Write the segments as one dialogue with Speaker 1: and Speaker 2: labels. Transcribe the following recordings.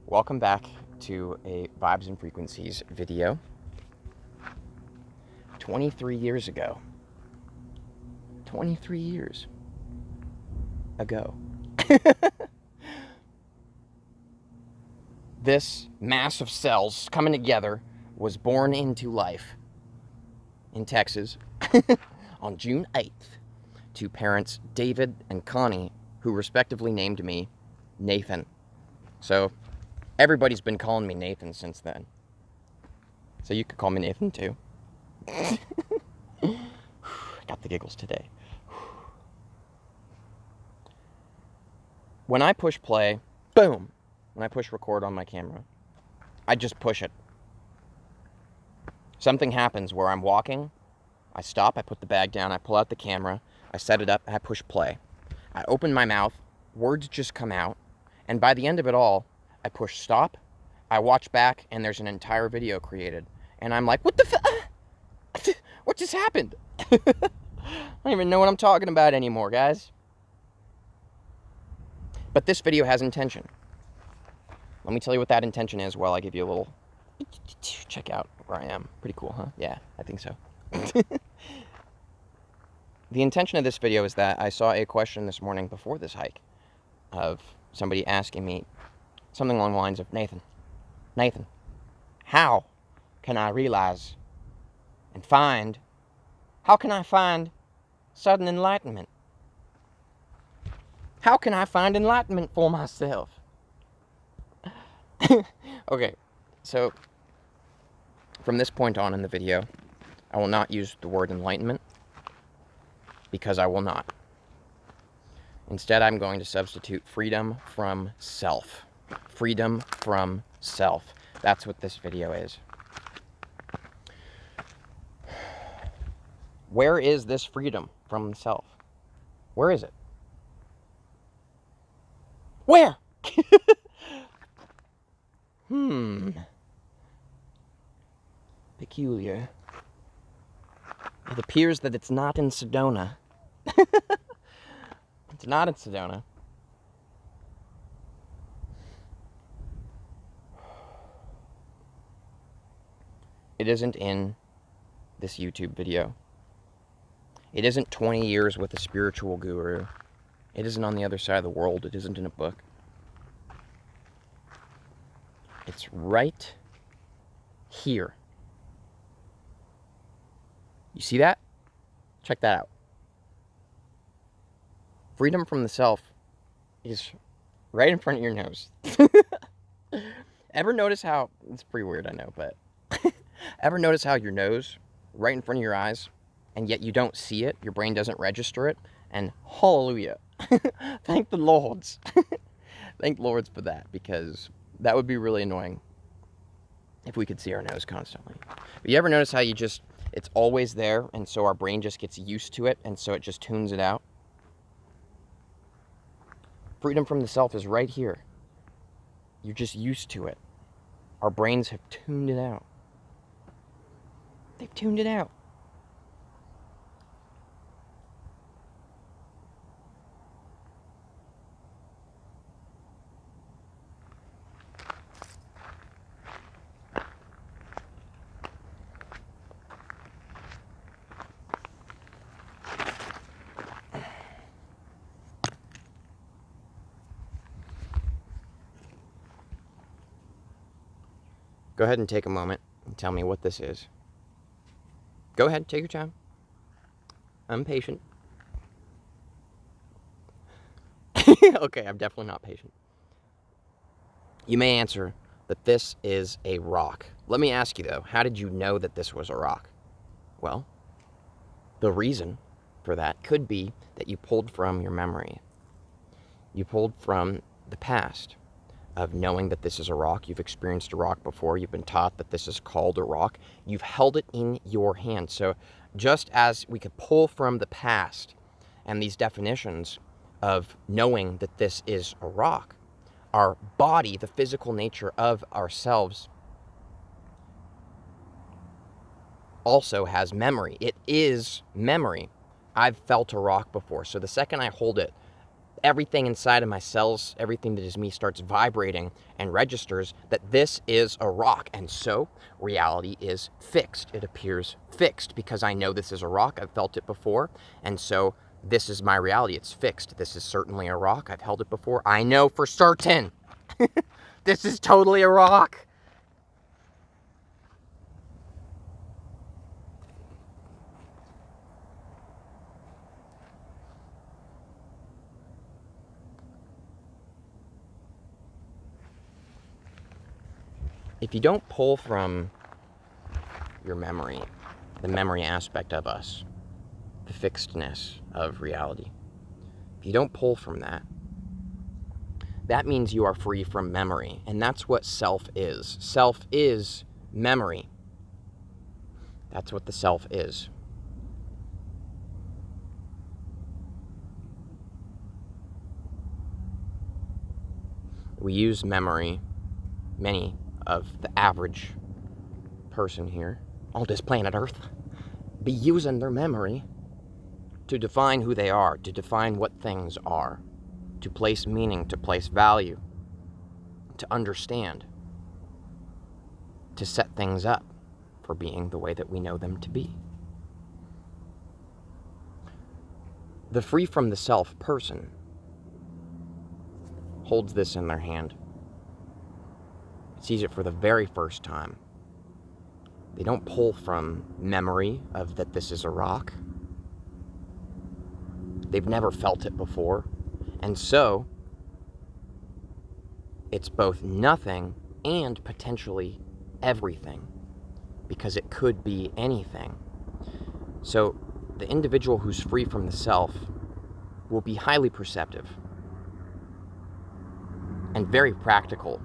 Speaker 1: Welcome back to a Vibes and Frequencies video. 23 years ago. 23 years ago. This mass of cells coming together was born into life in Texas on June 8th to parents David and Connie, who respectively named me Nathan. So everybody's been calling me Nathan since then. So you could call me Nathan too. Got the giggles today. When I push play, boom. When I push record on my camera, I just push it. Something happens where I'm walking, I stop, I put the bag down, I pull out the camera, I set it up, and I push play. I open my mouth, words just come out, and by the end of it all, I push stop, I watch back, and there's an entire video created. And I'm like, what the what just happened? I don't even know what I'm talking about anymore, guys. But this video has intention. Let me tell you what that intention is while I give you a little check out where I am. Pretty cool, huh? Yeah, I think so. The intention of this video is that I saw a question this morning before this hike of somebody asking me something along the lines of, Nathan, how can I realize and find, how can I find sudden enlightenment? How can I find enlightenment for myself? Okay, so from this point on in the video, I will not use the word enlightenment because I will not. Instead, I'm going to substitute freedom from self. Freedom from self. That's what this video is. Where is this freedom from self? Where is it? Where? Peculiar. It appears that it's not in Sedona. It's not in Sedona. It isn't in this YouTube video. It isn't 20 years with a spiritual guru. It isn't on the other side of the world. It isn't in a book. It's right here. You see that? Check that out. Freedom from the self is right in front of your nose. Ever notice how, it's pretty weird, I know, but ever notice how your nose, right in front of your eyes, and yet you don't see it, your brain doesn't register it, and hallelujah. Thank the Lords. Thank Lords for that, because that would be really annoying if we could see our nose constantly. But you ever notice how it's always there, and so our brain just gets used to it, and so it just tunes it out? Freedom from the self is right here. You're just used to it. Our brains have tuned it out. They've tuned it out. Go ahead and take a moment and tell me what this is. Go ahead, take your time. I'm patient. Okay, I'm definitely not patient. You may answer that this is a rock. Let me ask you though, how did you know that this was a rock? Well, the reason for that could be that you pulled from your memory. You pulled from the past of knowing that this is a rock. You've experienced a rock before. You've been taught that this is called a rock. You've held it in your hand. So just as we could pull from the past and these definitions of knowing that this is a rock, our body, the physical nature of ourselves, also has memory. It is memory. I've felt a rock before, so the second I hold it, everything inside of my cells, everything that is me starts vibrating and registers that this is a rock. And so reality is fixed. It appears fixed because I know this is a rock. I've felt it before. And so this is my reality. It's fixed. This is certainly a rock. I've held it before. I know for certain. This is totally a rock. If you don't pull from your memory, the memory aspect of us, the fixedness of reality, if you don't pull from that, that means you are free from memory. And that's what self is. Self is memory. That's what the self is. We use memory, many of the average person here on this planet Earth be using their memory to define who they are, to define what things are, to place meaning, to place value, to understand, to set things up for being the way that we know them to be. The free from the self person holds this in their hand, sees it for the very first time. They don't pull from memory of that this is a rock. They've never felt it before. And so, it's both nothing and potentially everything, because it could be anything. So, the individual who's free from the self will be highly perceptive and very practical,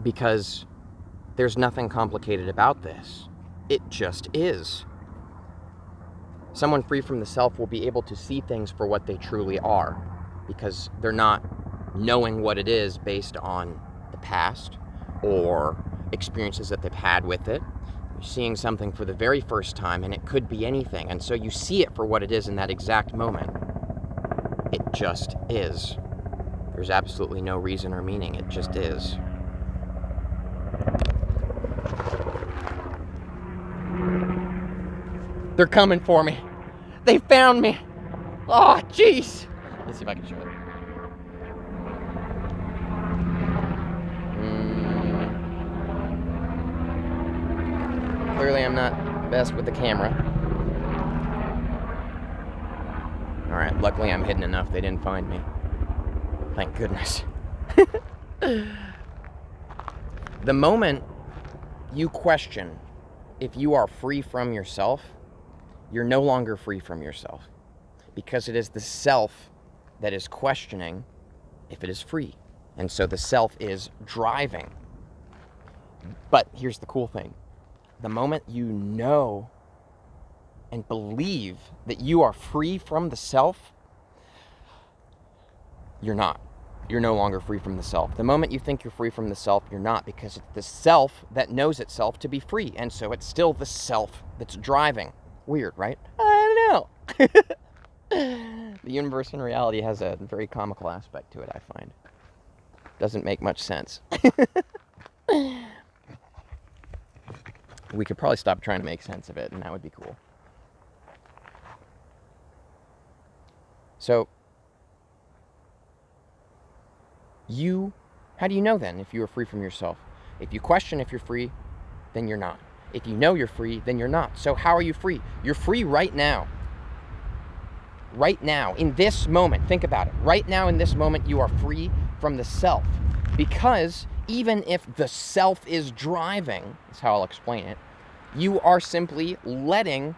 Speaker 1: because there's nothing complicated about this. It just is. Someone free from the self will be able to see things for what they truly are, because they're not knowing what it is based on the past or experiences that they've had with it. You're seeing something for the very first time, and it could be anything. And so you see it for what it is in that exact moment. It just is. There's absolutely no reason or meaning. It just is. They're coming for me. They found me. Oh, jeez. Let's see if I can show it. Clearly, I'm not best with the camera. All right, luckily I'm hidden enough they didn't find me. Thank goodness. The moment you question if you are free from yourself, you're no longer free from yourself, because it is the self that is questioning if it is free. And so the self is driving. But here's the cool thing. The moment you know and believe that you are free from the self, you're not. You're no longer free from the self. The moment you think you're free from the self, you're not, because it's the self that knows itself to be free. And so it's still the self that's driving. Weird, right? I don't know. The universe and reality has a very comical aspect to it, I find. Doesn't make much sense. We could probably stop trying to make sense of it, and that would be cool. So, how do you know then if you are free from yourself? If you question if you're free, then you're not. If you know you're free, then you're not. So how are you free? You're free right now. Right now, in this moment, think about it. Right now, in this moment, you are free from the self. Because even if the self is driving, that's how I'll explain it, you are simply letting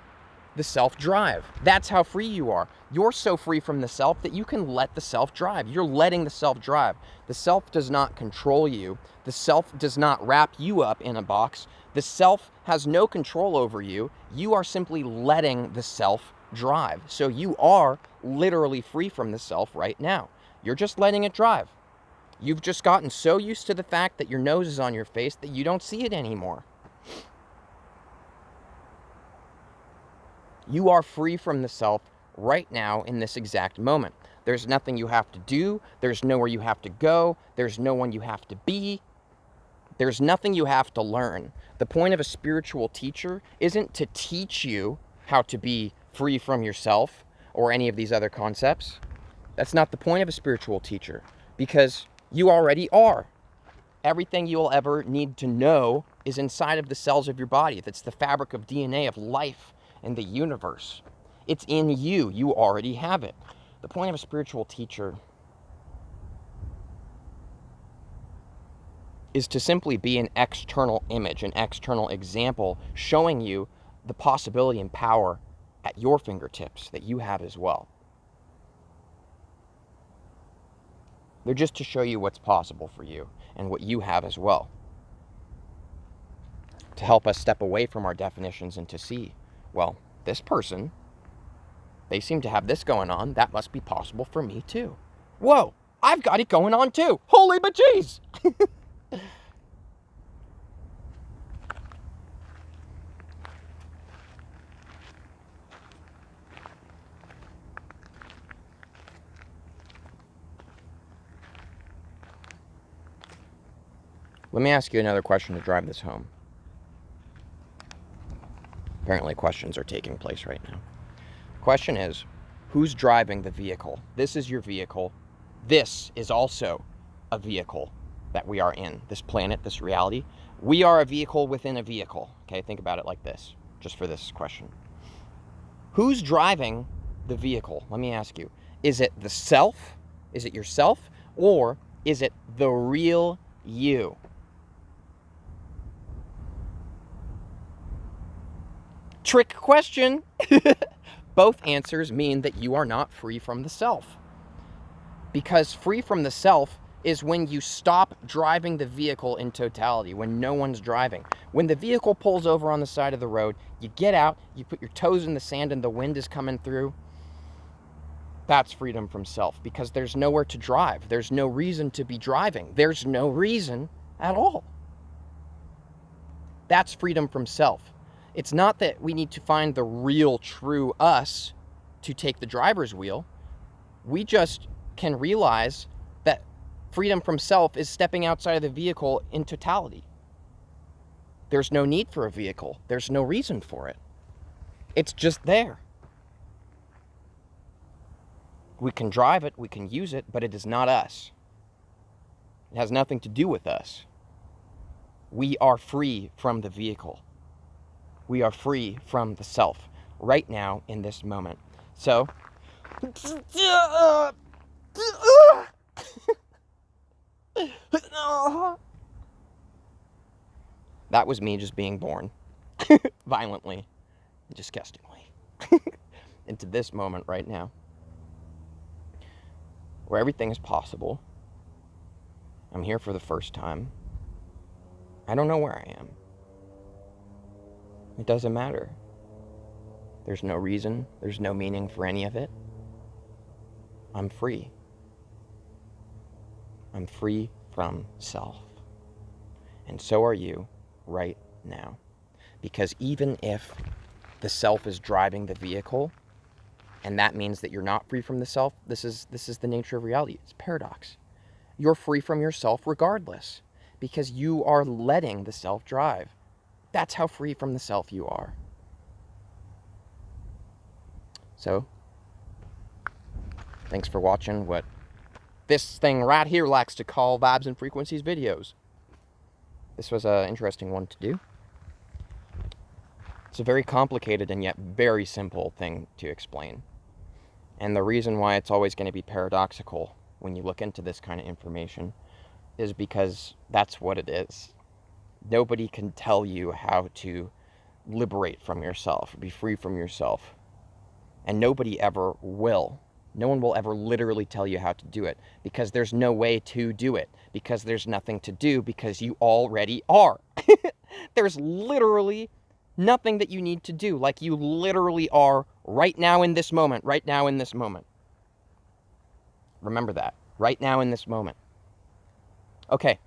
Speaker 1: the self drive. That's how free you are. You're so free from the self that you can let the self drive. You're letting the self drive. The self does not control you. The self does not wrap you up in a box. The self has no control over you. You are simply letting the self drive. So you are literally free from the self right now. You're just letting it drive. You've just gotten so used to the fact that your nose is on your face that you don't see it anymore. You are free from the self right now in this exact moment. There's nothing you have to do. There's nowhere you have to go. There's no one you have to be. There's nothing you have to learn. The point of a spiritual teacher isn't to teach you how to be free from yourself or any of these other concepts. That's not the point of a spiritual teacher, because you already are. Everything you'll ever need to know is inside of the cells of your body. That's the fabric of DNA of life and the universe. It's in you. You already have it. The point of a spiritual teacher is to simply be an external image, an external example, showing you the possibility and power at your fingertips that you have as well. They're just to show you what's possible for you and what you have as well. To help us step away from our definitions and to see, well, this person, they seem to have this going on. That must be possible for me too. Whoa, I've got it going on too. Holy bejeez! Let me ask you another question to drive this home. Apparently questions are taking place right now. Question is, who's driving the vehicle? This is your vehicle. This is also a vehicle that we are in. This planet, this reality. We are a vehicle within a vehicle. Okay, think about it like this, just for this question. Who's driving the vehicle? Let me ask you. Is it the self? Is it yourself? Or is it the real you? Trick question. Both answers mean that you are not free from the self. Because free from the self is when you stop driving the vehicle in totality, when no one's driving. When the vehicle pulls over on the side of the road, you get out, you put your toes in the sand and the wind is coming through. That's freedom from self, because there's nowhere to drive. There's no reason to be driving. There's no reason at all. That's freedom from self. It's not that we need to find the real, true us to take the driver's wheel. We just can realize that freedom from self is stepping outside of the vehicle in totality. There's no need for a vehicle. There's no reason for it. It's just there. We can drive it, we can use it, but it is not us. It has nothing to do with us. We are free from the vehicle. We are free from the self right now in this moment. So, that was me just being born violently and disgustingly into this moment right now where everything is possible. I'm here for the first time. I don't know where I am. It doesn't matter. There's no reason, there's no meaning for any of it. I'm free. I'm free from self. And so are you right now. Because even if the self is driving the vehicle, and that means that you're not free from the self, this is the nature of reality. It's paradox. You're free from yourself regardless, because you are letting the self drive. That's how free from the self you are. So, thanks for watching what this thing right here likes to call Vibes and Frequencies videos. This was an interesting one to do. It's a very complicated and yet very simple thing to explain. And the reason why it's always going to be paradoxical when you look into this kind of information is because that's what it is. Nobody can tell you how to liberate from yourself, be free from yourself. And nobody ever will. No one will ever literally tell you how to do it, because there's no way to do it, because there's nothing to do, because you already are. There's literally nothing that you need to do, like you literally are right now in this moment, right now in this moment. Remember that, right now in this moment. Okay.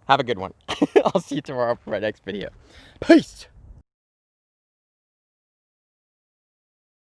Speaker 1: Have a good one. I'll see you tomorrow for my next video. Peace!